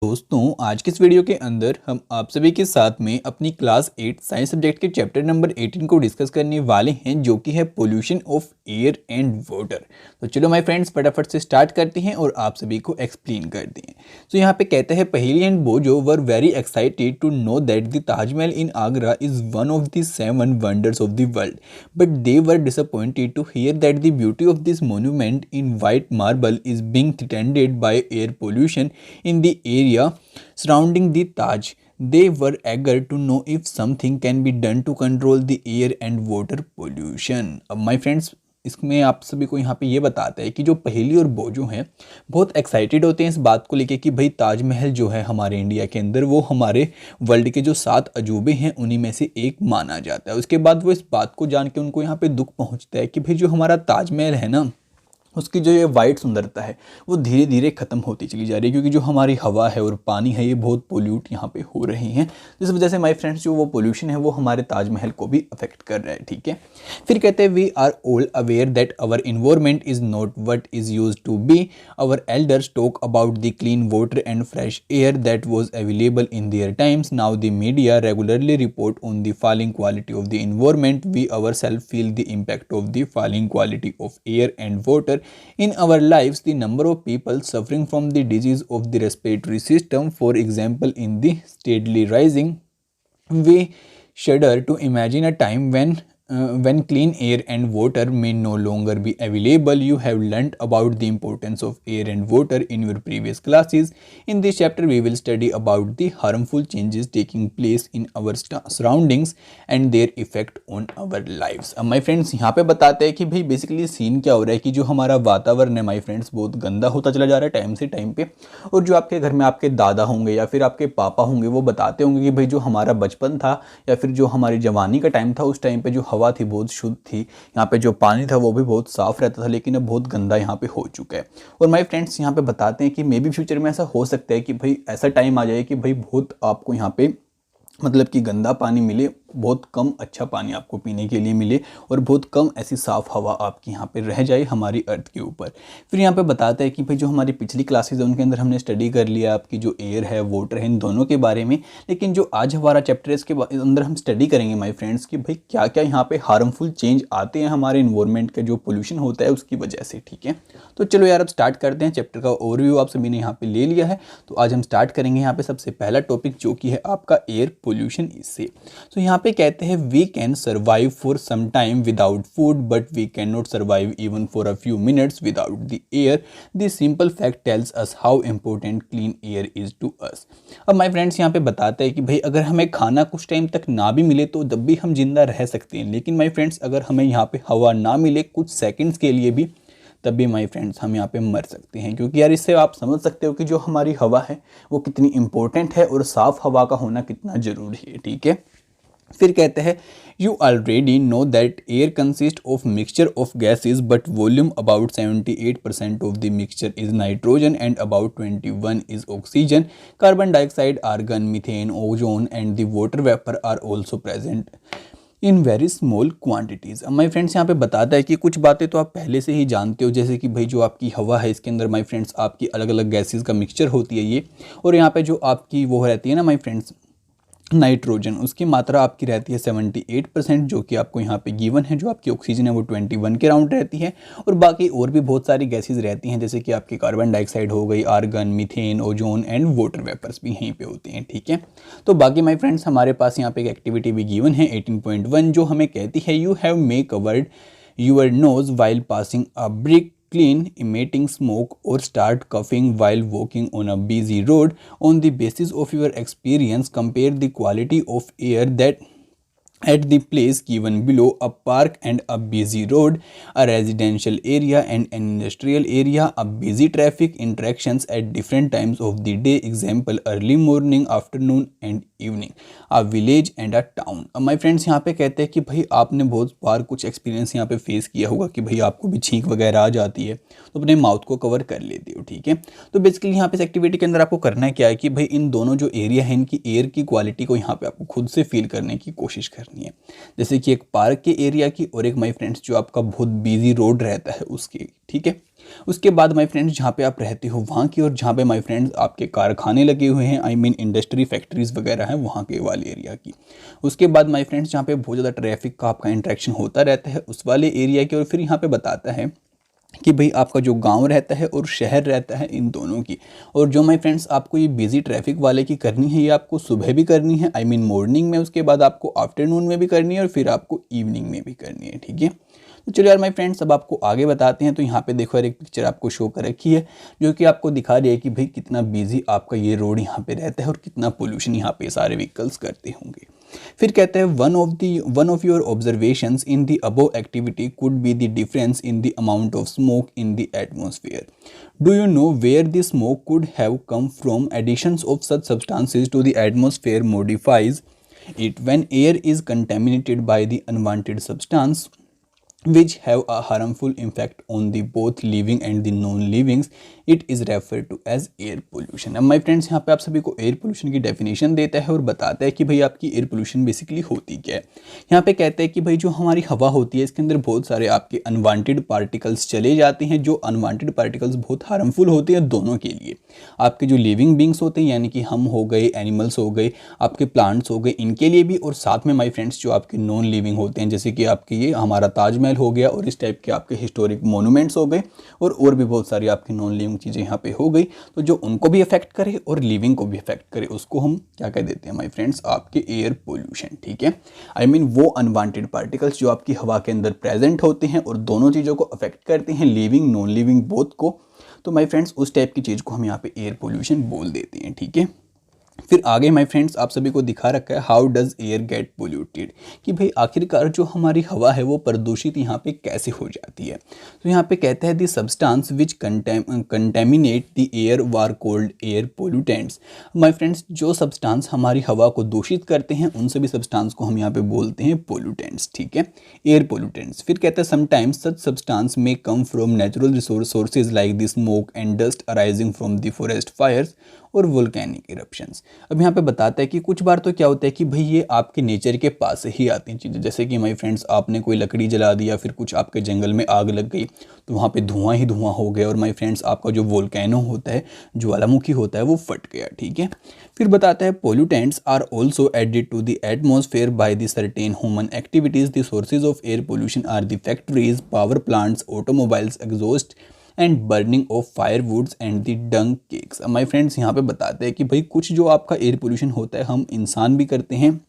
दोस्तों आज के इस वीडियो के अंदर हम आप सभी के साथ में अपनी क्लास 8 साइंस सब्जेक्ट के चैप्टर नंबर 18 को डिस्कस करने वाले हैं, जो कि है pollution of air and water. तो चलो माय फ्रेंड्स फटाफट से स्टार्ट करते हैं और आप सभी को एक्सप्लेन करते हैं। तो यहाँ पे कहते हैं Paheli and Boojho were very excited to know that the Taj Mahal in Agra is one of the 7 wonders of the world, but they were disappointed to hear that the beauty of this monument in white marble is being threatened by air pollution in the area surrounding the Taj. They were eager to know if something can be done to control the air and water pollution. अब my friends इसमें आप सभी को यहाँ पे ये बताता है कि जो पहेली और बोजो हैं बहुत एक्साइटेड होते हैं इस बात को लेके कि भाई ताजमहल जो है हमारे इंडिया के अंदर वो हमारे वर्ल्ड के जो 7 अजूबे हैं उन्हीं में से एक माना जाता है। उसके बाद वो इस बात को जान के उनको यहाँ पे दुख पहुँचता है कि भाई जो हमारा ताजमहल है ना, उसकी जो ये वाइट सुंदरता है वो धीरे धीरे ख़त्म होती चली जा रही है, क्योंकि जो हमारी हवा है और पानी है ये बहुत पोल्यूट यहाँ पे हो रहे हैं। इस वजह से माय फ्रेंड्स जो वो पोल्यूशन है वो हमारे ताजमहल को भी अफेक्ट कर रहा है। ठीक है, फिर कहते हैं we are all aware that our environment is not what is use to be. Our elders talk about the clean water and fresh air that was available in their times. Now the media regularly report on the falling quality of the environment. We our self feel the impact of the falling quality of air and water in our lives. The number of people suffering from the disease of the respiratory system, for example, in the steadily rising. We shudder to imagine a time when clean air and water may no longer be available. You have learnt about the importance of air and water in your previous classes. In this chapter, we will study about the harmful changes taking place in our surroundings and their effect on our lives. अब my friends यहाँ पे बताते हैं कि भाई basically scene क्या हो रहा है कि जो हमारा वातावरण है माय फ्रेंड्स बहुत गंदा होता चला जा रहा है टाइम से टाइम पे। और जो आपके घर में आपके दादा होंगे या फिर आपके पापा होंगे वो बताते होंगे कि भाई जो हमारा बचपन था या फिर जो हमारी जवानी का टाइम था उस टाइम पे जो हवा थी बहुत शुद्ध थी, यहाँ पे जो पानी था वो भी बहुत साफ रहता था, लेकिन अब बहुत गंदा यहाँ पे हो चुका है। और माय फ्रेंड्स यहाँ पे बताते हैं कि मे बी फ्यूचर में ऐसा हो सकता है कि भाई ऐसा टाइम आ जाए कि भाई बहुत आपको यहाँ पे मतलब कि गंदा पानी मिले, बहुत कम अच्छा पानी आपको पीने के लिए मिले और बहुत कम ऐसी साफ़ हवा आपकी यहाँ पे रह जाए हमारी अर्थ के ऊपर। फिर यहाँ पे बताता है कि भाई जो हमारी पिछली क्लासेस है उनके अंदर हमने स्टडी कर लिया आपकी जो एयर है वाटर है इन दोनों के बारे में, लेकिन जो आज हमारा चैप्टर है इसके अंदर हम स्टडी करेंगे माय फ्रेंड्स कि भाई क्या क्या यहाँ पे हार्मफुल चेंज आते हैं हमारे इन्वायरमेंट का जो पोल्यूशन होता है उसकी वजह से। ठीक है, तो चलो यार अब स्टार्ट करते हैं। चैप्टर का ओवरव्यू आप सभी ने यहाँ पे ले लिया है, तो आज हम स्टार्ट करेंगे यहाँ पे सबसे पहला टॉपिक जो कि है आपका एयर पोल्यूशन इससे। तो यहाँ पे कहते हैं we can survive for some time without food but we can not survive even for a few minutes without the air. This simple fact tells us how important clean air is to us. अब my friends यहाँ पे बताता है कि भाई अगर हमें खाना कुछ टाइम तक ना भी मिले तो तब भी हम जिंदा रह सकते हैं, लेकिन माय फ्रेंड्स अगर हमें यहाँ पे हवा ना मिले कुछ सेकंड्स के लिए भी तब भी माय फ्रेंड्स हम यहाँ पे मर सकते हैं। क्योंकि यार इससे आप समझ सकते हो कि जो हमारी हवा है वो कितनी इंपॉर्टेंट है और साफ़ हवा का होना कितना ज़रूरी है। ठीक है, फिर कहते हैं you already know that air consist of mixture of gases but volume about 78% of the mixture is nitrogen and about 21 is oxygen. Carbon dioxide, argon, methane, ozone and the water vapour are also present in very small quantities. अब my friends यहाँ पे बताता है कि कुछ बातें तो आप पहले से ही जानते हो, जैसे कि भाई जो आपकी हवा है इसके अंदर माय फ्रेंड्स आपकी अलग अलग गैसेस का मिक्सचर होती है ये, और यहाँ पे जो आपकी वो रहती है ना माय फ्रेंड्स नाइट्रोजन, उसकी मात्रा आपकी रहती है 78% जो कि आपको यहाँ पे गिवन है। जो आपकी ऑक्सीजन है वो 21 के राउंड रहती है, और बाकी और भी बहुत सारी गैसेस रहती हैं जैसे कि आपकी कार्बन डाइऑक्साइड हो गई, argon, methane, ozone and water vapours भी यहीं पे होते हैं। ठीक है, तो बाकी माय फ्रेंड्स हमारे पास यहाँ पे एक एक्टिविटी भी गिवन है 18.1 जो हमें कहती है you have make covered your nose while passing a brick, clean emitting smoke or start coughing while walking on a busy road. On the basis of your experience, compare the quality of air that at the place given below: a park and a busy road, a residential area and an industrial area, a busy traffic interactions at different times of the day, example early morning, afternoon and evening, a village and a town। अब my friends यहाँ पे कहते हैं कि भाई आपने बहुत बार कुछ एक्सपीरियंस यहाँ पे फेस किया होगा कि भाई आपको भी छींक वगैरह आ जाती है तो अपने माउथ को कवर कर लेते हो। ठीक है, तो बेसिकली यहाँ पे इस एक्टिविटी के अंदर आपको करना क्या है कि भाई इन दोनों जो एरिया है इनकी एयर की क्वालिटी को यहाँ पे आपको खुद से फील करने की कोशिश करनी करनी है, जैसे कि एक पार्क के एरिया की और एक माय फ्रेंड्स जो आपका बहुत बिजी रोड रहता है उसकी, ठीक है। उसके बाद माय फ्रेंड्स जहाँ पे आप रहते हो वहाँ की, और जहाँ पे माय फ्रेंड्स आपके कारखाने लगे हुए हैं, आई मीन इंडस्ट्री फैक्ट्रीज वगैरह हैं वहाँ के वाले एरिया की। उसके बाद माय फ्रेंड्स जहाँ पे बहुत ज़्यादा ट्रैफिक का आपका इंटरेक्शन होता रहता है उस वाले एरिया की। और फिर यहाँ पे बताता है कि भाई आपका जो गांव रहता है और शहर रहता है इन दोनों की। और जो माय फ्रेंड्स आपको ये बिजी ट्रैफिक वाले की करनी है, ये आपको सुबह भी करनी है, आई मीन मॉर्निंग में, उसके बाद आपको आफ्टरनून में भी करनी है और फिर आपको इवनिंग में भी करनी है, ठीक है। तो चलो यार माय फ्रेंड्स अब आपको आगे बताते हैं। तो यहाँ पे देखो यार एक पिक्चर आपको शो कर रखी है जो कि आपको दिखा रही है कि भाई कितना बिजी आपका ये रोड यहाँ पे रहता है और कितना पोल्यूशन यहाँ पे सारे व्हीकल्स करते होंगे। फिर कहते हैं one of your observations in the above activity could be the difference in the amount of smoke in the atmosphere. Do you know where the smoke could have come from? Additions of such substances to the atmosphere modifies it when air is contaminated by the unwanted substance which have a harmful effect on the both living and the non-livings. It is referred to as air pollution. अब my friends यहाँ पे आप सभी को air pollution की definition देता है और बताता है कि भाई आपकी एयर पोल्यूशन बेसिकली होती क्या है। यहाँ पे कहते हैं कि भाई जो हमारी हवा होती है इसके अंदर बहुत सारे आपके अनवांटेड पार्टिकल्स चले जाते हैं, जो अनवांटेड पार्टिकल्स बहुत हार्मफुल होते हैं दोनों के लिए। आपके जो लिविंग बींग्स होते हैं यानी कि हम हो गए, एनिमल्स हो गए, आपके प्लांट्स हो गए, इनके लिए भी, और साथ में माय फ्रेंड्स जो आपके नॉन लिविंग होते हैं जैसे कि आपके ये हमारा ताजमहल हो गया और इस टाइप के आपके हिस्टोरिक मोनूमेंट्स हो गए और भी बहुत सारी आपकी नॉन लिविंग चीज़ें यहाँ पे हो गई। तो जो उनको भी अफेक्ट करे और लिविंग को भी अफेक्ट करे उसको हम क्या कह देते हैं माय फ्रेंड्स? आपके एयर पोल्यूशन, ठीक है। आई मीन वो अनवांटेड पार्टिकल्स जो आपकी हवा के अंदर प्रेजेंट होते हैं और दोनों चीज़ों को अफेक्ट करते हैं, लिविंग नॉन लिविंग बोथ को। तो माय फ्रेंड्स उस टाइप की चीज़ को हम यहाँ पे एयर पोल्यूशन बोल देते हैं, ठीक है। फिर आगे माय फ्रेंड्स आप सभी को दिखा रखा है how does air get polluted, कि भाई आखिरकार जो हमारी हवा है वो प्रदूषित यहाँ पे कैसे हो जाती है। तो यहाँ पे कहता है the substance which contaminate the air war cold air pollutants. My friends जो सब्सटेंस हमारी हवा को दूषित करते हैं उन सभी सब्सटेंस को हम यहाँ पे बोलते हैं पोल्यूटेंट्स, ठीक है, एयर पोल्यूटेंट्स। फिर कहता है समटाइम्स सच सब्सटेंस में come from natural sources like the smoke and dust arising from the forest fires और वोल्केनिक इरप्शंस। अब यहाँ पे बताता है कि कुछ बार तो क्या होता है कि भाई ये आपके नेचर के पास से ही आती हैं चीज़ें, जैसे कि माय फ्रेंड्स आपने कोई लकड़ी जला दी या फिर कुछ आपके जंगल में आग लग गई तो वहाँ पे धुआं ही धुआं हो गया और माय फ्रेंड्स आपका जो वोल्केनो होता है, ज्वालामुखी होता है, वो फट गया, ठीक है। फिर बताता है pollutants are also added to the atmosphere by the certain human activities. The sources of air pollution are the factories, power plants, automobiles, exhaust and burning of firewoods and the dung cakes. अब my friends यहाँ पे बताते हैं कि भाई कुछ जो आपका एयर पोल्यूशन होता है हम इंसान भी करते हैं,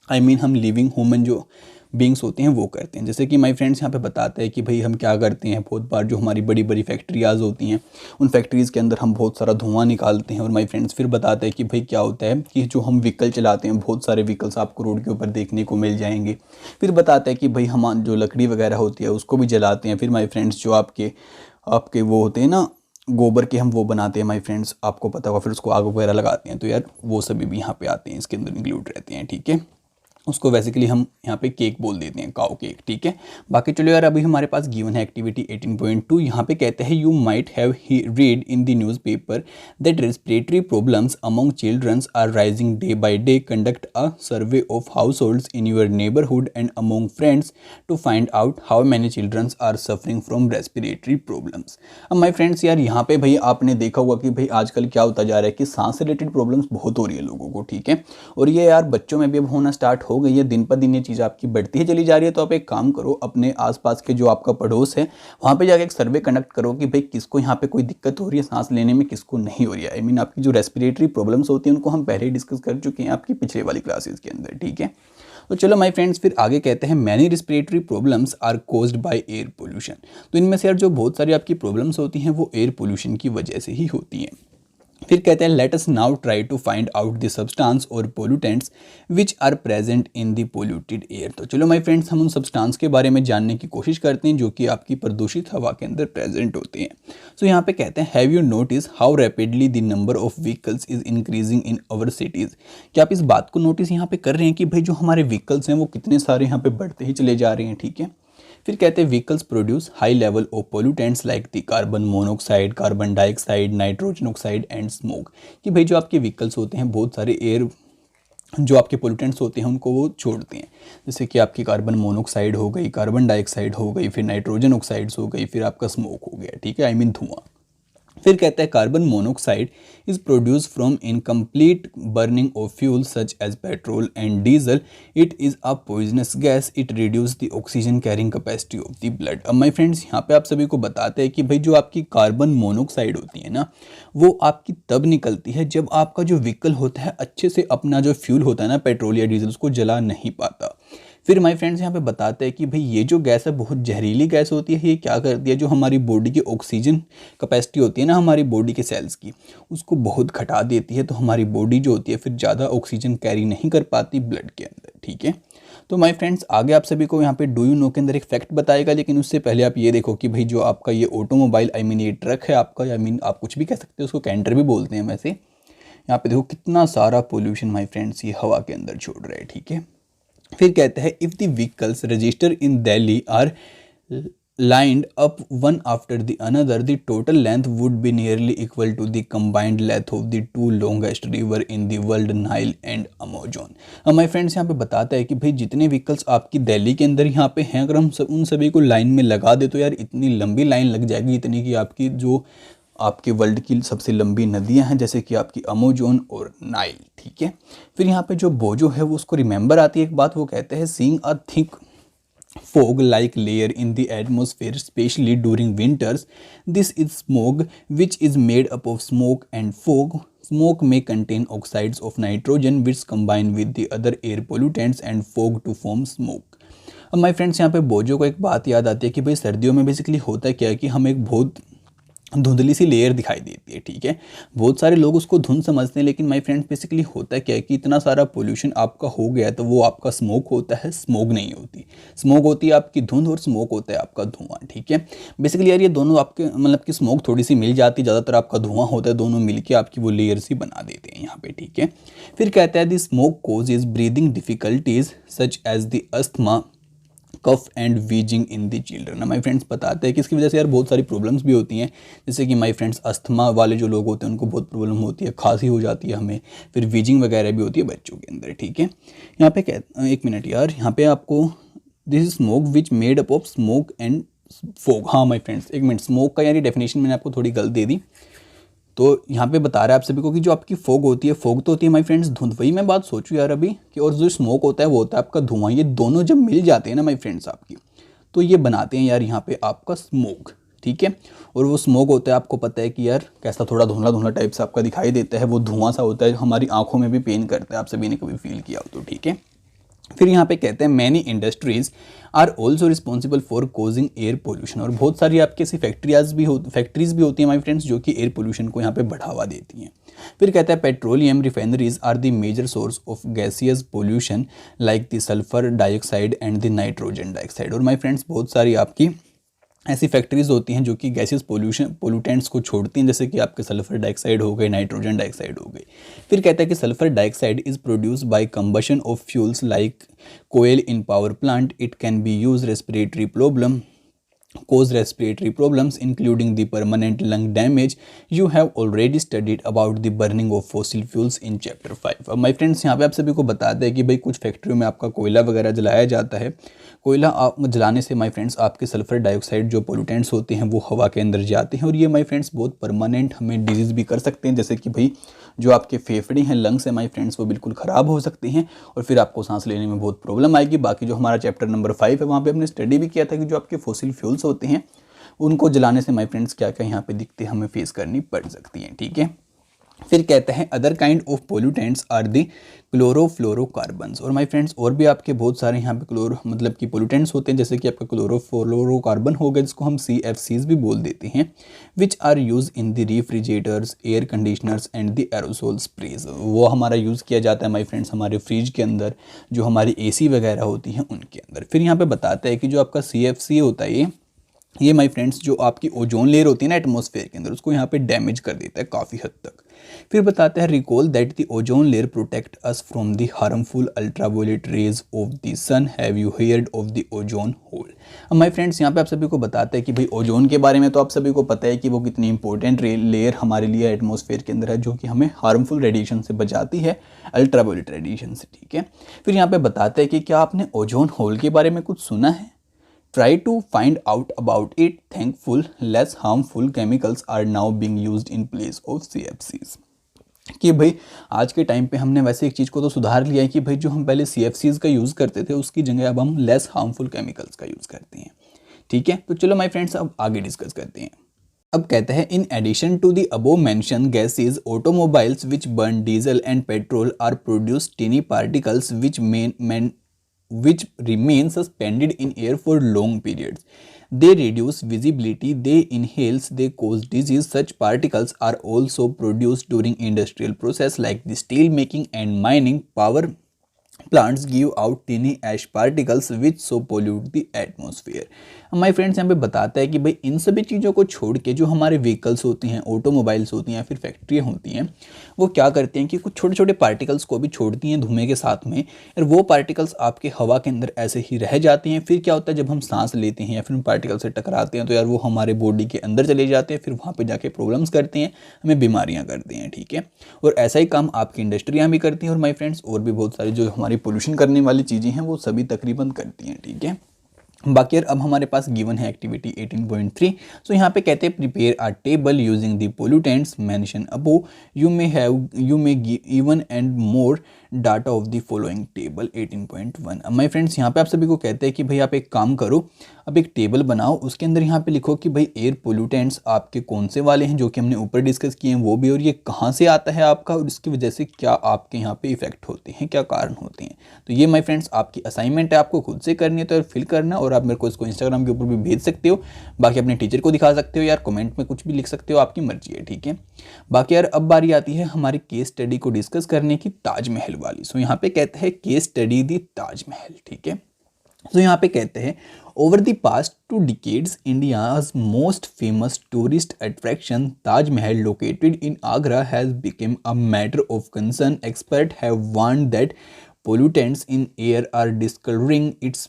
आई मीन हम लिविंग ह्यूमन जो बींग्स होते हैं वो करते हैं। जैसे कि माय फ्रेंड्स यहाँ पे बताते हैं कि भाई हम क्या करते हैं, बहुत बार जो हमारी बड़ी बड़ी फैक्ट्रियाज होती हैं उन फैक्ट्रीज़ के अंदर हम बहुत सारा धुआं निकालते हैं। और माय फ्रेंड्स फिर बताते हैं कि भाई क्या होता है कि जो हम व्हीकल चलाते हैं, बहुत सारे व्हीकल्स आपको रोड के ऊपर देखने को मिल जाएंगे। फिर बताते हैं कि भाई हम जो लकड़ी वगैरह होती है उसको भी जलाते हैं। फिर माय फ्रेंड्स जो आपके वो होते हैं ना गोबर के, हम वो बनाते हैं माय फ्रेंड्स, आपको पता होगा, फिर उसको आग वगैरह लगाते हैं। तो यार वो सभी भी यहाँ पे आते हैं, इसके अंदर इंक्लूड रहते हैं, ठीक है। उसको बेसिकली हम यहाँ पे केक बोल देते हैं, काऊ केक, ठीक है। बाकी चलो यार अभी हमारे पास गिवन है एक्टिविटी 18.2। यहाँ पे कहते हैं you might have read in the newspaper that respiratory problems among childrens are rising day by day. Conduct a survey of households in your neighbourhood and among friends to find out how many childrens are suffering from respiratory problems. अब my friends यार यहाँ पे भाई आपने देखा होगा कि भाई आजकल क्या होता जा रहा है कि सांस रिलेटेड प्रॉब्लम्स बहुत हो रही है लोगों को, ठीक है। और ये यार बच्चों में भी अब होना स्टार्ट हो गई है, दिन पर दिन ये चीज़ आपकी बढ़ती ही चली जा रही है। तो आप एक काम करो, अपने आसपास के जो आपका पड़ोस है वहाँ पे जाके एक सर्वे कंडक्ट करो कि भाई किसको यहाँ पे कोई दिक्कत हो रही है सांस लेने में, किसको नहीं हो रही है। आई मीन आपकी जो रेस्पिरेटरी प्रॉब्लम्स होती हैं उनको हम पहले ही डिस्कस कर चुके हैं आपकी पिछले वाली क्लासेस के अंदर, ठीक है। तो चलो माय फ्रेंड्स फिर आगे कहते हैं many respiratory problems are caused by air pollution. तो इनमें से यार जो बहुत सारी आपकी प्रॉब्लम्स होती हैं वो एयर पोल्यूशन की वजह से ही होती हैं। फिर कहते हैं let us now try to find out the substance और pollutants which are present in the polluted air. तो चलो माय फ्रेंड्स हम उन सब्सटेंस के बारे में जानने की कोशिश करते हैं जो कि आपकी प्रदूषित हवा के अंदर प्रेजेंट होते हैं। सो यहाँ पे कहते हैं have you notice how rapidly the number of vehicles is increasing in our cities. क्या आप इस बात को नोटिस यहाँ पे कर रहे हैं कि भाई जो हमारे व्हीकल्स हैं वो कितने सारे यहाँ पे बढ़ते ही चले जा रहे हैं, ठीक है। फिर कहते हैं vehicles produce high level of pollutants like the carbon monoxide, carbon dioxide, nitrogen oxide and smoke. कि भाई जो आपके व्हीकल्स होते हैं बहुत सारे एयर जो आपके पोल्यूटेंट्स होते हैं उनको वो छोड़ते हैं, जैसे कि आपकी कार्बन मोनोऑक्साइड हो गई, कार्बन डाइऑक्साइड हो गई, फिर नाइट्रोजन ऑक्साइड्स हो गई, फिर आपका स्मोक हो गया, ठीक है, आई मीन धुआं। फिर कहता है carbon monoxide is produce from incomplete burning of fuel such as petrol and diesel. It is a poisonous gas, it reduce the oxygen carrying capacity of the blood. अब my friends यहाँ पे आप सभी को बताते हैं कि भाई जो आपकी कार्बन मोनोऑक्साइड होती है ना, वो आपकी तब निकलती है जब आपका जो व्हीकल होता है अच्छे से अपना जो फ्यूल होता है ना, पेट्रोल या डीजल, उसको जला नहीं पाता। फिर माय फ्रेंड्स यहाँ पे बताते हैं कि भाई ये जो गैस है बहुत जहरीली गैस होती है। ये क्या करती है, जो हमारी बॉडी की ऑक्सीजन कैपेसिटी होती है ना हमारी बॉडी के सेल्स की, उसको बहुत घटा देती है। तो हमारी बॉडी जो होती है फिर ज़्यादा ऑक्सीजन कैरी नहीं कर पाती ब्लड के अंदर, ठीक है। तो माय फ्रेंड्स आगे आप सभी को यहाँ पे डू यू नो के अंदर एक फैक्ट बताएगा, लेकिन उससे पहले आप ये देखो कि भाई जो आपका ये ऑटोमोबाइल, आई मीन ये ट्रक है आपका, आई मीन आप कुछ भी कह सकते हो, उसको कैंटर भी बोलते हैं वैसे। यहाँ पे देखो कितना सारा पोल्यूशन माय फ्रेंड्स ये हवा के अंदर छोड़ रहे हैं, ठीक है। फिर कहते हैं if the vehicles register in Delhi are lined up one after the another, the total length would be nearly equal to the combined length of the two longest river in the world, Nile and Amazon। अब my friends यहाँ पे बताता है कि भाई जितने vehicles आपकी दिल्ली के अंदर यहाँ पे हैं, अगर हम उन सभी को लाइन में लगा दे तो यार इतनी लंबी लाइन लग जाएगी, इतनी कि आपकी जो आपके वर्ल्ड की सबसे लंबी नदियां हैं जैसे कि आपकी अमेजोन और नाइल, ठीक है। फिर यहाँ पे जो बोजो है वो उसको रिमेंबर आती है एक बात, वो कहते हैं seeing a thick fog like layer in the atmosphere, especially during winters. This is smog, which is made up of smoke and fog. Smoke may contain oxides of nitrogen which combine with the other air pollutants and fog to form smoke। अब my friends यहाँ पे बोजो को एक बात याद आती है कि भाई सर्दियों में बेसिकली होता क्या है कि हम एक बहुत धुंधली सी लेयर दिखाई देती है, ठीक है। बहुत सारे लोग उसको धुंध समझते हैं, लेकिन माय फ्रेंड्स बेसिकली होता क्या है कि इतना सारा पोल्यूशन आपका हो गया तो वो आपका स्मोक होता है, स्मोक नहीं होती। स्मोक होती है आपकी धुंध और स्मोक होता है आपका धुआं, ठीक है। बेसिकली यार ये दोनों आपके मतलब कि स्मोक थोड़ी सी मिल जाती है, ज़्यादातर आपका धुआं होता है, दोनों मिलके आपकी वो लेयर सी बना देते हैं यहाँ पे, ठीक है। फिर कहता है the smoke cause is breathing difficulties such as the asthma, cough and wheezing in the children. My friends बताते हैं कि इसकी वजह से यार बहुत सारी प्रॉब्लम्स भी होती हैं, जैसे कि माय फ्रेंड्स अस्थमा वाले जो लोग होते हैं उनको बहुत प्रॉब्लम होती है, खांसी हो जाती है हमें, फिर वीजिंग वगैरह भी होती है बच्चों के अंदर, ठीक है। यहाँ पे एक मिनट यार, यहाँ पे आपको this is smoke which made up of smoke and fog. हाँ माय फ्रेंड्स एक मिनट, स्मोक का यार डेफिनेशन मैंने आपको थोड़ी गलत दे दी। तो यहाँ पे बता रहा है आप सभी को कि जो आपकी फोग होती है, फोग तो होती है माय फ्रेंड्स धुंध, वही मैं बात सोचूं यार अभी कि, और जो स्मोक होता है वो होता है आपका धुआं। ये दोनों जब मिल जाते हैं ना माय फ्रेंड्स आपकी, तो ये बनाते हैं यार यहाँ पे आपका स्मोक, ठीक है। और वो स्मोक होता है आपको पता है कि यार कैसा थोड़ा धुंधला धुंधला टाइप से आपका दिखाई देता है, वो धुआं सा होता है, हमारी आंखों में भी पेन करता है, आप सभी ने कभी फील किया हो तो, ठीक है। फिर यहाँ पे कहते हैं many industries are also responsible for causing air pollution. और बहुत सारी आपकी ऐसी फैक्ट्रीज भी होती हैं माय फ्रेंड्स जो कि एयर पोल्यूशन को यहाँ पे बढ़ावा देती हैं। फिर कहता है petroleum refineries are the major source of gaseous pollution like the sulphur dioxide and the nitrogen dioxide. और माय फ्रेंड्स बहुत सारी आपकी ऐसी फैक्ट्रीज होती हैं जो कि गैसेस पोल्यूटेंट्स को छोड़ती हैं, जैसे कि आपके सल्फर डाइऑक्साइड हो गए, नाइट्रोजन डाइऑक्साइड हो गए। फिर कहता है कि sulphur dioxide is produce by combustion of fuels like coal in power plant. It can be use respiratory problem, cause respiratory problems including the permanent lung damage. You have already studied about the burning of fossil fuels in chapter 5। अब my friends यहाँ पे आप सभी को बताते हैं कि भाई कुछ फैक्ट्रियों में आपका कोयला वगैरह जलाया जाता है। कोयला जलाने से माय फ्रेंड्स आपके सल्फर डाइऑक्साइड जो पोल्यूटेंट्स होते हैं वो हवा के अंदर जाते हैं, और ये माय फ्रेंड्स बहुत परमानेंट हमें डिजीज़ भी कर सकते हैं, जैसे कि भाई जो आपके फेफड़े हैं, लंग्स हैं माय फ्रेंड्स, वो बिल्कुल ख़राब हो सकते हैं और फिर आपको सांस लेने में बहुत प्रॉब्लम आएगी। बाकी जो हमारा चैप्टर नंबर 5 है वहाँ पे हमने स्टडी भी किया था कि जो आपके फॉसिल फ्यूल्स होते हैं उनको जलाने से माय फ्रेंड्स क्या क्या यहाँ पे दिक्कतें हमें फेस करनी पड़ सकती हैं, ठीक है। फिर कहते हैं other kind of pollutants are the chlorofluorocarbons. और माय फ्रेंड्स और भी आपके बहुत सारे यहाँ पे मतलब कि पोल्यूटेंट्स होते हैं, जैसे कि आपका क्लोरोफ्लोरोकार्बन हो गया जिसको हम CFCs भी बोल देते हैं, which are use in the refrigerators, air conditioners and the aerosol sprays. वो हमारा यूज़ किया जाता है माय फ्रेंड्स हमारे फ्रिज के अंदर, जो हमारी AC वगैरह होती हैं उनके अंदर। फिर यहाँ पे बताता है कि जो आपका CFC होता है ये माय फ्रेंड्स जो आपकी ओजोन लेयर होती है ना एटमॉस्फेयर के अंदर, उसको यहाँ पे डैमेज कर देता है काफ़ी हद तक। फिर बताते हैं recall that the ozone layer protect us from the harmful ultraviolet rays of the sun. Have you heard of the ozone hole? अब माय फ्रेंड्स यहाँ पे आप सभी को बताते हैं कि भाई ओजोन के बारे में तो आप सभी को पता है कि वो कितनी इंपॉर्टेंट लेयर हमारे लिए एटमॉस्फेयर के अंदर है, जो कि हमें हार्मफुल रेडिएशन से बचाती है, अल्ट्रावायलेट रेडिएशन से। ठीक है, फिर यहाँ पे बताते हैं कि क्या आपने ओजोन होल के बारे में कुछ सुना है? Try to find out about it. Thankful, less harmful chemicals are now being used in place of CFCs. कि भाई आज के टाइम पे हमने वैसे एक चीज़ को तो सुधार लिया है कि भाई जो हम पहले CFCs का यूज़ करते थे उसकी जगह अब हम लेस हार्मफुल केमिकल्स का यूज़ करते हैं। ठीक है, तो चलो माय फ्रेंड्स अब आगे डिस्कस करते हैं। अब कहते हैं in addition to the above mention gases, automobiles which burn diesel and petrol are produce tiny particles which remain suspended in air for long periods. They reduce visibility, they inhales, they cause disease. Such particles are also produced during industrial process like the steel making and mining. Power plants give out tiny ash particles which so pollute the atmosphere. हमारे friends यहाँ पे बताता है कि भाई इन सभी चीज़ों को छोड़ के जो हमारे व्हीकल्स होती हैं, ऑटोमोबाइल्स होती हैं या फिर फैक्ट्रियाँ होती हैं, वो क्या करती हैं कि कुछ छोटे छोटे पार्टिकल्स को भी छोड़ती हैं धुएं के साथ में, और वो पार्टिकल्स आपके हवा के अंदर ऐसे ही रह जाती हैं। फिर क्या होता है, जब हम सांस लेते हैं या फिर उन पार्टिकल से टकराते हैं तो यार वो हमारे बॉडी के अंदर चले जाते हैं, फिर वहाँ पर जाके प्रॉब्लम्स करते हैं, हमें बीमारियाँ करते हैं। ठीक है, और ऐसा ही काम आपकी इंडस्ट्रियाँ भी करती हैं, और माय फ्रेंड्स और भी बहुत सारी जो हमारी पोल्यूशन करने वाली चीज़ें हैं वो सभी तकरीबन करती हैं। ठीक है, बाकी अब हमारे पास गिवन है एक्टिविटी 18.3। सो यहाँ पे कहते हैं prepare a table using the pollutants mention above. You may even and more data of the following table 18.1। अब माय फ्रेंड्स यहाँ पे आप सभी को कहते हैं कि भाई आप एक काम करो, अब एक टेबल बनाओ, उसके अंदर यहाँ पे लिखो कि भाई एयर पोल्यूटेंट्स आपके कौन से वाले हैं जो कि हमने ऊपर डिस्कस किए हैं वो भी, और ये कहाँ से आता है आपका, और इसकी वजह से क्या आपके यहाँ पे इफेक्ट होते हैं, क्या कारण होते हैं। तो ये माय फ्रेंड्स आपकी असाइनमेंट है, आपको खुद से करनी है, तो फिल करना, और आप मेरे को इसको इंस्टाग्राम के ऊपर भी भेज सकते हो, बाकी अपने टीचर को दिखा सकते हो, यार कमेंट में कुछ भी लिख सकते हो, आपकी मर्जी है। ठीक है, बाकी यार अब बारी आती है हमारी केस स्टडी को डिस्कस करने की, ताजमहल वाली। सो यहाँ पे कहते हैं केस स्टडी दी ताजमहल। ठीक है, तो यहाँ पे कहते हैं over the past 2 decades India's most famous tourist attraction Taj Mahal located in Agra has become a matter of concern. Experts have warned that pollutants in air are discoloring its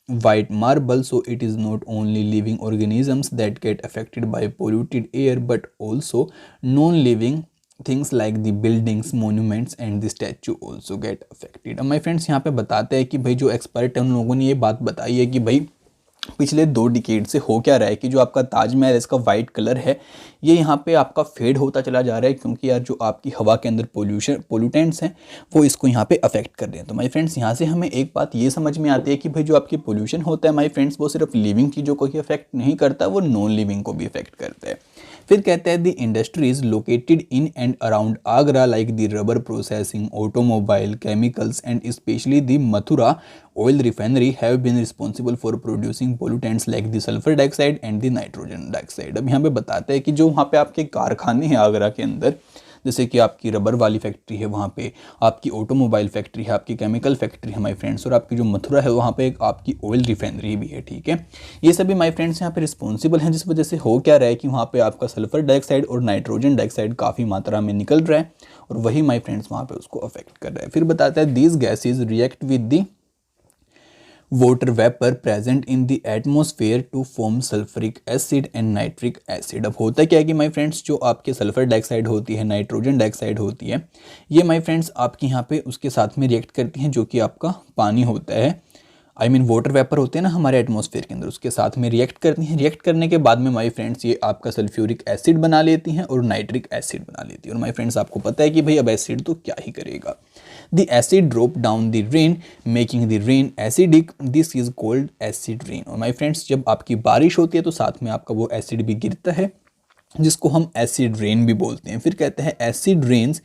white marble, so it is not only living organisms that get affected by polluted air but also non-living things like the buildings, monuments and the statue also get affected. अब my friends यहाँ पे बताते हैं कि भाई जो expert है उन लोगों ने ये बात बताई है कि भाई पिछले 2 डिकेड से हो क्या रहा है कि जो आपका ताजमहल इसका वाइट कलर है ये यहाँ पे आपका फेड होता चला जा रहा है, क्योंकि यार जो आपकी हवा के अंदर पोल्यूटेंट्स हैं वो इसको यहाँ पे अफेक्ट कर रहे हैं। तो माय फ्रेंड्स यहाँ से हमें एक बात ये समझ में आती है कि भाई जो आपकी पोल्यूशन होता है माय फ्रेंड्स वो सिर्फ लिविंग चीज़ों को ही अफेक्ट नहीं करता, वो नॉन लिविंग को भी अफेक्ट करता है। फिर कहते हैं the industries located in and around Agra like the rubber processing, automobile, chemicals and specially the Mathura oil refinery have been responsible for producing pollutants like the sulfur dioxide and the nitrogen dioxide। अब यहाँ पे बताते हैं कि जो वहाँ पे आपके कारखाने हैं आगरा के अंदर, जैसे कि आपकी रबर वाली फैक्ट्री है, वहाँ पे आपकी ऑटोमोबाइल फैक्ट्री है, आपकी केमिकल फैक्ट्री है माय फ्रेंड्स, और आपकी जो मथुरा है वहाँ पे एक आपकी ऑयल रिफाइनरी भी है। ठीक है, ये सभी माय फ्रेंड्स यहाँ पे रिस्पॉन्सिबल हैं, जिस वजह से हो क्या रहा है कि वहाँ पे आपका सल्फर डाइऑक्साइड और नाइट्रोजन डाइऑक्साइड काफ़ी मात्रा में निकल रहा है, और वही माय फ्रेंड्स वहाँ पे उसको अफेक्ट कर रहा है। फिर बताता है these gases react with the water vapor present in the atmosphere to form sulfuric acid and nitric acid। अब होता क्या है कि माय फ्रेंड्स जो आपके सल्फर डाइऑक्साइड होती है, नाइट्रोजन डाइऑक्साइड होती है, ये माय फ्रेंड्स आपके यहाँ पे उसके साथ में रिएक्ट करती हैं, जो कि आपका पानी होता है, आई मीन वाटर वेपर होते हैं ना हमारे एटमॉस्फेयर के अंदर, उसके साथ में रिएक्ट करती हैं। रिएक्ट करने के बाद में माय फ्रेंड्स ये आपका सल्फ्यूरिक एसिड बना लेती हैं और नाइट्रिक एसिड बना लेती है। और माय फ्रेंड्स आपको पता है कि भाई अब एसिड तो क्या ही करेगा, the acid drop down the rain making the rain acidic, this is called acid rain. और माय फ्रेंड्स जब आपकी बारिश होती है तो साथ में आपका वो एसिड भी गिरता है, जिसको हम एसिड रेन भी बोलते हैं। फिर कहते हैं acid rains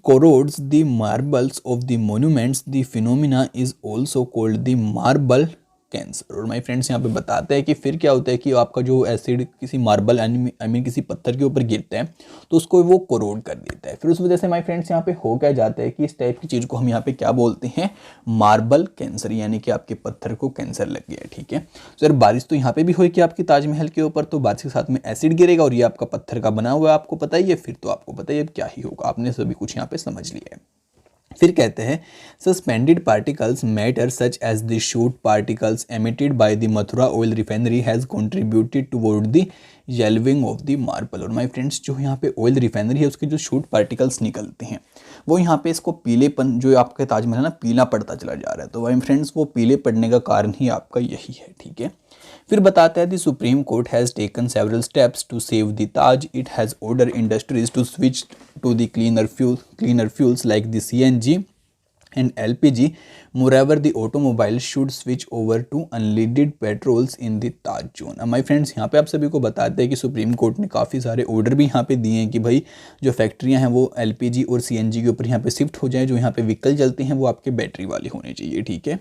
corrodes the marbles of the monuments. The phenomena is also called the marble cancer. और माय फ्रेंड्स यहाँ पे बताते हैं कि फिर क्या होता है कि आपका जो एसिड किसी मार्बल आई मीन किसी पत्थर के ऊपर गिरता है तो उसको वो कोरोड कर देता है। फिर उस वजह से माय फ्रेंड्स यहाँ पे हो क्या जाता है कि इस टाइप की चीज़ को हम यहाँ पे क्या बोलते हैं, मार्बल कैंसर, यानी कि आपके पत्थर को कैंसर लग गया है। ठीक है, सर बारिश तो यहाँ पे भी हुई कि आपकी ताजमहल के ऊपर, तो बारिश के साथ में एसिड गिरेगा और ये आपका पत्थर का बना हुआ है, आपको पता ही है। फिर तो आपको पता ही है क्या ही होगा, आपने सभी कुछ यहाँ पे समझ लिया है। फिर कहते हैं suspended particles matter such as the soot particles emitted by the Mathura oil refinery has contributed toward the yellowing of the marble. और माय फ्रेंड्स जो यहाँ पे ऑयल रिफाइनरी है उसके जो शूट पार्टिकल्स निकलते हैं वो यहाँ पे इसको पीलेपन, जो आपके ताजमहल है ना पीला पड़ता चला जा रहा है, तो माय फ्रेंड्स वो पीले पड़ने का कारण ही आपका यही है। ठीक है, फिर बताता है the supreme court has taken several steps to save the Taj. It has order industries to switch to the cleaner fuels like the CNG and LPG. Moreover, the automobile should switch over to unleaded petrols in the Taj zone. अब my friends यहाँ पे आप सभी को बताते हैं कि supreme court ने काफ़ी सारे ऑर्डर भी यहाँ पे दिए हैं कि भाई जो फैक्ट्रियाँ हैं वो LPG और CNG के ऊपर यहाँ पे शिफ्ट हो जाएं, जो यहाँ पे व्हीकल चलते हैं वो आपके बैटरी वाले होने चाहिए। ठीक है,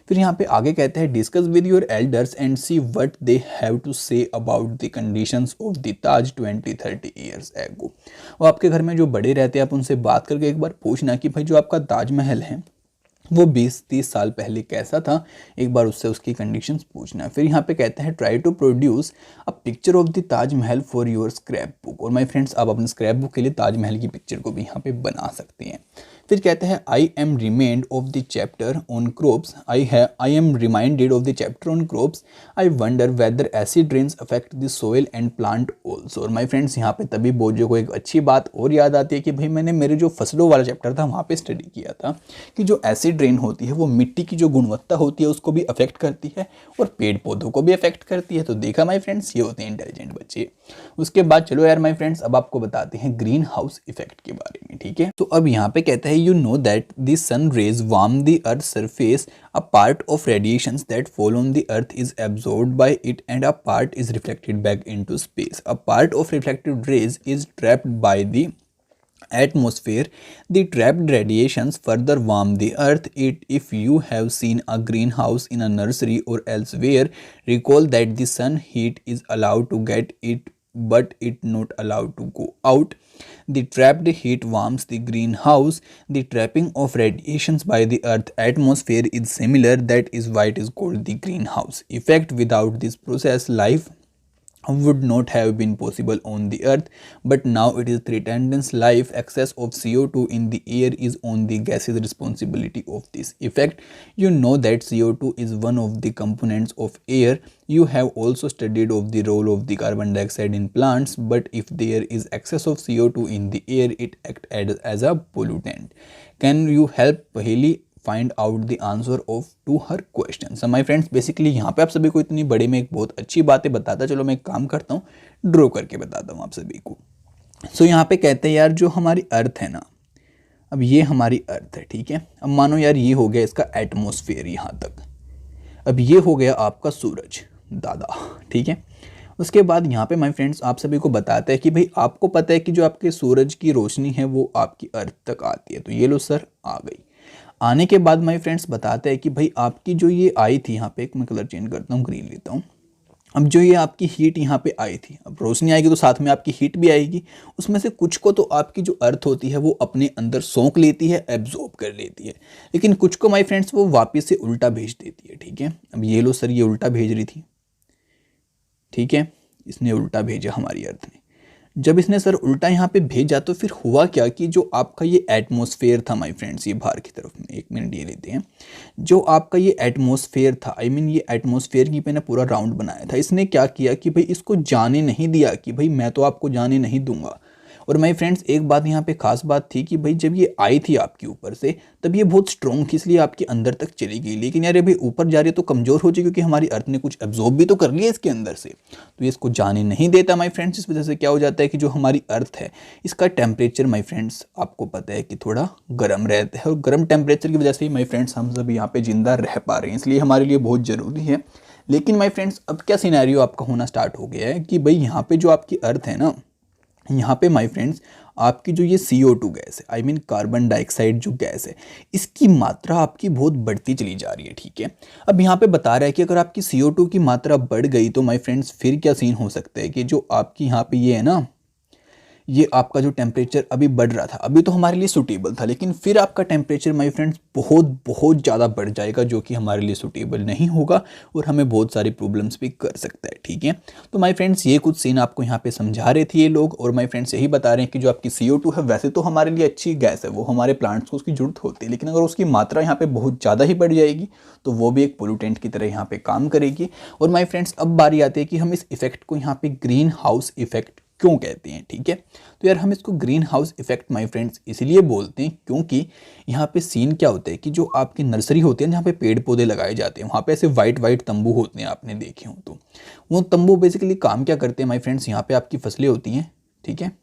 फिर यहाँ पे आगे कहते हैं discuss with your elders and see what they have to say about the conditions of the Taj 20-30 years ago. वो आपके घर में जो बड़े रहते हैं आप उनसे बात करके एक बार पूछना कि भाई जो आपका ताजमहल है वो 20-30 साल पहले कैसा था, एक बार उससे उसकी कंडीशंस पूछना। फिर यहाँ पे कहते हैं try to produce a picture of the Taj Mahal for your scrapbook. और माय फ्रेंड्स आप अपने स्क्रैप बुक के लिए ताजमहल की पिक्चर को भी यहाँ पे बना सकते हैं। फिर कहते हैं I am remind of the chapter on crops I am reminded of the chapter on crops I wonder whether acid rains affect the soil and plant also. और माय फ्रेंड्स यहाँ पे तभी बोझो को एक अच्छी बात और याद आती है कि भाई मैंने मेरे जो फसलों वाला चैप्टर था वहाँ पे स्टडी किया था कि जो एसिड रेन होती है वो मिट्टी की जो गुणवत्ता होती है उसको भी अफेक्ट करती है और पेड़ पौधों को भी अफेक्ट करती है। तो देखा माय फ्रेंड्स, ये होते हैं इंटेलिजेंट बच्चे। उसके बाद चलो यार माय फ्रेंड्स अब आपको बताते हैं ग्रीन हाउस इफेक्ट के बारे में। ठीक है, तो अब यहाँ पे कहता है you know that the sun rays warm the earth's surface. A part of radiations that fall on the earth is absorbed by it and a part is reflected back into space. A part of reflected rays is trapped by the atmosphere. The trapped radiations further warm the earth. If you have seen a greenhouse in a nursery or elsewhere, recall that the sun heat is allowed to get it but it not allowed to go out. The trapped heat warms the greenhouse. The trapping of radiations by the earth atmosphere is similar. That is why it is called the greenhouse effect. Without this process, life would not have been possible on the earth, but now it is threatens life. Excess of CO2 in the air is on the gases responsibility of this effect. You know that CO2 is one of the components of air. You have also studied of the role of the carbon dioxide in plants, but if there is excess of CO2 in the air, it acts as a pollutant. Can you help Paheli find out the answer of to her question. So my friends basically यहाँ पे आप सभी को इतनी बड़े में एक बहुत अच्छी बातें बताता, चलो मैं एक काम करता हूँ ड्रॉ करके बताता हूँ आप सभी को। सो यहाँ पे कहते हैं यार जो हमारी अर्थ है ना, अब ये हमारी अर्थ है। ठीक है, अब मानो यार ये हो गया इसका एटमॉस्फेयर यहाँ तक, अब ये हो गया आपका सूरज दादा। ठीक है, उसके बाद यहाँ पे माय फ्रेंड्स आप सभी को बताता है कि भाई आपको पता है कि जो आपके सूरज की रोशनी है वो आपकी अर्थ तक आती है। तो ये लो सर आ गई। आने के बाद माय फ्रेंड्स बताते हैं कि भाई आपकी जो ये आई थी, यहाँ पे एक मैं कलर चेंज करता हूँ, ग्रीन लेता हूँ। अब जो ये आपकी हीट यहाँ पे आई थी, अब रोशनी आएगी तो साथ में आपकी हीट भी आएगी। उसमें से कुछ को तो आपकी जो अर्थ होती है वो अपने अंदर सोख लेती है, एब्जॉर्ब कर लेती है, लेकिन कुछ को माय फ्रेंड्स वो वापस से उल्टा भेज देती है। ठीक है, अब ये लो सर ये उल्टा भेज रही थी। ठीक है, इसने उल्टा भेजा हमारी अर्थ ने। जब इसने सर उल्टा यहाँ पे भेजा तो फिर हुआ क्या कि जो आपका ये एटमॉस्फेयर था माय फ्रेंड्स, ये बाहर की तरफ में एक मिनट ये लेते हैं, जो आपका ये एटमॉस्फेयर था ये एटमॉस्फेयर की मैंने पूरा राउंड बनाया था। इसने क्या किया कि भाई इसको जाने नहीं दिया कि भाई मैं तो आपको जाने नहीं दूंगा। और माय फ्रेंड्स एक बात यहाँ पे खास बात थी कि भाई जब ये आई थी आपके ऊपर से तब ये बहुत स्ट्रॉन्ग थी, इसलिए आपके अंदर तक चली गई। लेकिन यार अभी ऊपर जा रही है तो कमज़ोर हो जाए, क्योंकि हमारी अर्थ ने कुछ एब्जॉर्ब भी तो कर लिया इसके अंदर से, तो ये इसको जाने नहीं देता माय फ्रेंड्स। इस वजह से क्या हो जाता है कि जो हमारी अर्थ है इसका टेम्परेचर माय फ्रेंड्स आपको पता है कि थोड़ा गर्म रहता है, और गर्म टेम्परेचर की वजह से ही माय फ्रेंड्स हम सब यहाँ पे जिंदा रह पा रहे हैं, इसलिए हमारे लिए बहुत ज़रूरी है। लेकिन माय फ्रेंड्स अब क्या सिनेरियो आपका होना स्टार्ट हो गया है कि भाई यहाँ पे जो आपकी अर्थ है ना, यहाँ पे माय फ्रेंड्स आपकी जो ये CO2 गैस है, आई मीन कार्बन डाइऑक्साइड जो गैस है, इसकी मात्रा आपकी बहुत बढ़ती चली जा रही है। ठीक है, अब यहाँ पे बता रहा है कि अगर आपकी CO2 की मात्रा बढ़ गई तो माय फ्रेंड्स फिर क्या सीन हो सकता है कि जो आपकी यहाँ पे ये है ना, ये आपका जो टेम्परेचर अभी बढ़ रहा था, अभी तो हमारे लिए सूटेबल था, लेकिन फिर आपका टेम्परेचर माय फ्रेंड्स बहुत बहुत ज़्यादा बढ़ जाएगा, जो कि हमारे लिए सूटेबल नहीं होगा और हमें बहुत सारी प्रॉब्लम्स भी कर सकता है। ठीक है, तो माय फ्रेंड्स ये कुछ सीन आपको यहाँ पे समझा रहे थे ये लोग, और माय फ्रेंड्स यही बता रहे हैं कि जो आपकी CO2 है वैसे तो हमारे लिए अच्छी गैस है, वो हमारे प्लांट्स को उसकी जरूरत होती है, लेकिन अगर उसकी मात्रा यहाँ पे बहुत ज़्यादा ही बढ़ जाएगी तो वो भी एक पोल्यूटेंट की तरह यहाँ पे काम करेगी। और माय फ्रेंड्स अब बारी आती है कि हम इस इफेक्ट को यहाँ पे ग्रीन हाउस इफेक्ट क्यों कहते हैं। ठीक है, तो यार हम इसको green house effect my friends इसलिए बोलते हैं क्योंकि यहाँ पे सीन क्या होता है कि जो आपकी नर्सरी होती है जहाँ पे पेड़ पौधे लगाए जाते हैं, वहाँ पे ऐसे वाइट वाइट तंबू होते हैं, आपने देखे हो तो वो तंबू बेसिकली काम क्या करते हैं माय फ्रेंड्स, यहाँ पे आपकी फसलें होती हैं। ठीक है,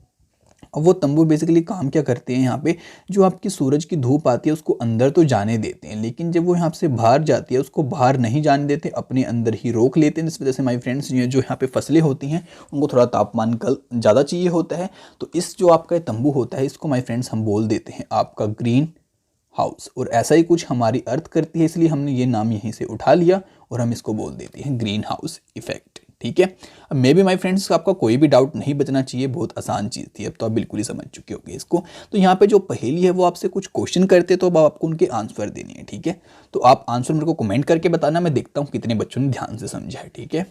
अब वो तंबू बेसिकली काम क्या करते हैं, यहाँ पे जो आपकी सूरज की धूप आती है उसको अंदर तो जाने देते हैं, लेकिन जब वो यहाँ से बाहर जाती है उसको बाहर नहीं जाने देते, अपने अंदर ही रोक लेते हैं। इस वजह से माय फ्रेंड्स ये जो यहाँ पे फसलें होती हैं उनको थोड़ा तापमान कल ज़्यादा चाहिए होता है, तो इस जो आपका तंबू होता है इसको माय फ्रेंड्स हम बोल देते हैं आपका ग्रीन हाउस। और ऐसा ही कुछ हमारी अर्थ करती है, इसलिए हमने ये नाम यहीं से उठा लिया और हम इसको बोल देते हैं ग्रीन हाउस इफेक्ट। ठीक है, अब मे बी माय फ्रेंड्स आपका कोई भी डाउट नहीं बचना चाहिए, बहुत आसान चीज़ थी, अब तो आप बिल्कुल ही समझ चुके होंगे इसको। तो यहाँ पे जो पहेली है वो आपसे कुछ क्वेश्चन करते तो अब आपको उनके आंसर देने हैं। ठीक है, तो आप आंसर मेरे को कमेंट करके बताना, मैं देखता हूँ कितने बच्चों ने ध्यान से समझा है। ठीक है,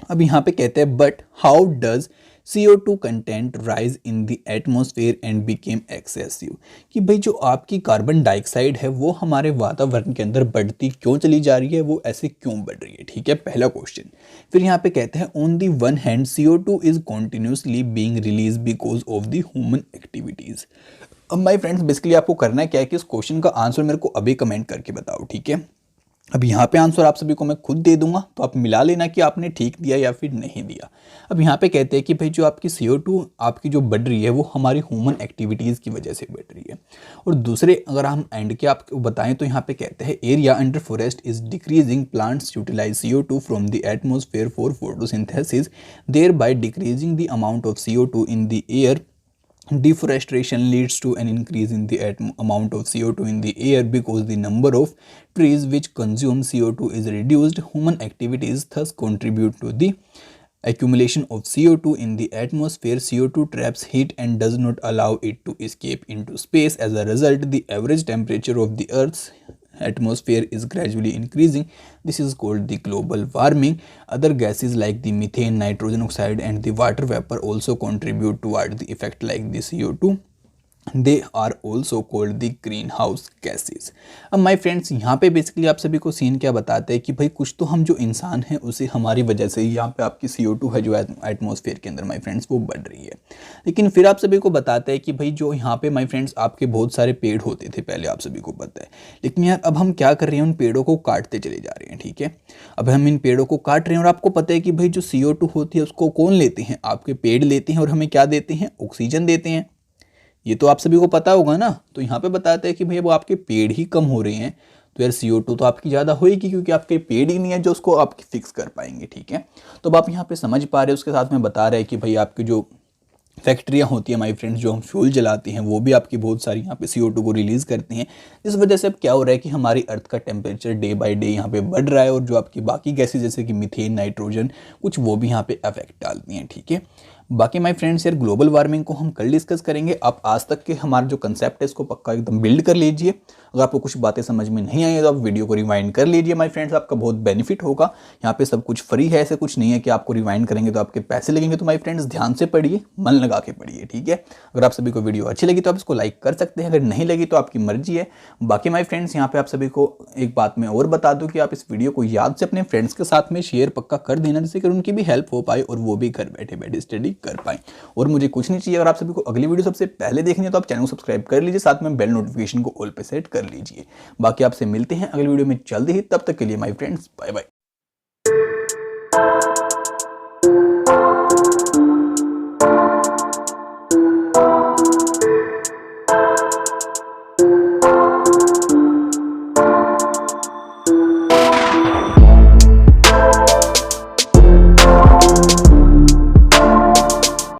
अब यहाँ पे कहते हैं but how does CO2 content rise in the atmosphere and became excessive, कि भाई जो आपकी कार्बन डाइऑक्साइड है वो हमारे वातावरण के अंदर बढ़ती क्यों चली जा रही है, वो ऐसे क्यों बढ़ रही है। ठीक है, पहला क्वेश्चन। फिर यहाँ पे कहते हैं on the one hand CO2 is continuously being release because of the human activities. अब माय फ्रेंड्स बेसिकली आपको करना क्या है कि इस क्वेश्चन का आंसर मेरे को अभी कमेंट करके बताओ। ठीक है, अब यहाँ पे आंसर आप सभी को मैं खुद दे दूंगा, तो आप मिला लेना कि आपने ठीक दिया या फिर नहीं दिया। अब यहाँ पे कहते हैं कि भाई जो आपकी CO2 आपकी जो बढ़ रही है वो हमारी ह्यूमन एक्टिविटीज़ की वजह से बढ़ रही है। और दूसरे अगर हम एंड के आपको बताएं तो यहाँ पे कहते हैं area under forest is decreasing, plants utilize CO2 from the atmosphere for photosynthesis, thereby decreasing the amount of CO2 in the air. Deforestation leads to an increase in the amount of CO2 in the air because the number of trees which consume CO2 is reduced. Human activities thus contribute to the accumulation of CO2 in the atmosphere. CO2 traps heat and does not allow it to escape into space. As a result, the average temperature of the Earth's atmosphere is gradually increasing. This is called the global warming. Other gases like the methane, nitrogen oxide and the water vapor also contribute toward the effect like the CO2. They are also called the greenhouse gases. अब my friends यहाँ पे basically आप सभी को scene क्या बताते हैं कि भाई कुछ तो हम जो इंसान हैं उसे हमारी वजह से यहाँ पे आपकी CO2 है जो एटमॉस्फेयर के अंदर माय फ्रेंड्स वो बढ़ रही है। लेकिन फिर आप सभी को बताते हैं कि भाई जो यहाँ पे माय फ्रेंड्स आपके बहुत सारे पेड़ होते थे पहले, आप सभी को पता है, लेकिन यार अब हम क्या कर रहे हैं, उन पेड़ों को काटते चले जा रहे हैं। ठीक है, अब हम इन पेड़ों को काट रहे हैं और आपको पता है कि भाई जो CO2 होती है उसको कौन लेते हैं, आपके पेड़ लेते हैं और हमें क्या देते हैं, ऑक्सीजन देते हैं। ये तो आप सभी को पता होगा ना। तो यहाँ पे बताते हैं कि भैया वो आपके पेड़ ही कम हो रहे हैं, तो यार CO2 तो आपकी ज़्यादा होएगी क्योंकि आपके पेड़ ही नहीं है जो उसको आप फिक्स कर पाएंगे। ठीक है, तो अब आप यहाँ पे समझ पा रहे हैं। उसके साथ में बता रहे हैं कि भाई आपकी जो फैक्ट्रियाँ होती हैं माय फ्रेंड्स, जो हम फ्यूल जलाते हैं वो भी आपकी बहुत सारी यहाँ पे CO2 को रिलीज़ करती हैं। इस वजह से अब क्या हो रहा है कि हमारी अर्थ का टेम्परेचर डे बाय डे यहाँ पे बढ़ रहा है, और जो आपकी बाकी गैसेज जैसे कि मीथेन, नाइट्रोजन, कुछ वो भी यहाँ पे इफेक्ट डालती हैं। ठीक है, बाकी माय फ्रेंड्स यार ग्लोबल वार्मिंग को हम कल डिस्कस करेंगे। आप आज तक के हमारा जो कंसेप्ट है इसको पक्का एकदम बिल्ड कर लीजिए। अगर आपको कुछ बातें समझ में नहीं आई है तो आप वीडियो को रिवाइंड कर लीजिए माय फ्रेंड्स, आपका बहुत बेनिफिट होगा। यहाँ पे सब कुछ फ्री है, ऐसे कुछ नहीं है कि आपको रिवाइंड करेंगे तो आपके पैसे लगेंगे। तो माय फ्रेंड्स ध्यान से पढ़िए, मन लगा के पढ़िए। ठीक है, अगर आप सभी को वीडियो अच्छी लगी तो आप इसको लाइक कर सकते हैं, अगर नहीं लगी तो आपकी मर्जी है। बाकी माय फ्रेंड्स यहाँ पे आप सभी को एक बात मैं और बता दूँ कि आप इस वीडियो को याद से अपने फ्रेंड्स के साथ में शेयर पक्का कर देना, जिससे कि उनकी भी हेल्प हो पाए और वो भी घर बैठे बैठे स्टडी कर पाए। और मुझे कुछ नहीं चाहिए, अगर आप सभी को अगली वीडियो सबसे पहले देखनी है तो आप चैनल को सब्सक्राइब कर लीजिए, साथ में बेल नोटिफिकेशन को ऑल पे सेट कर लीजिए। बाकी आपसे मिलते हैं अगली वीडियो में जल्दी ही, तब तक के लिए माय फ्रेंड्स बाय बाय।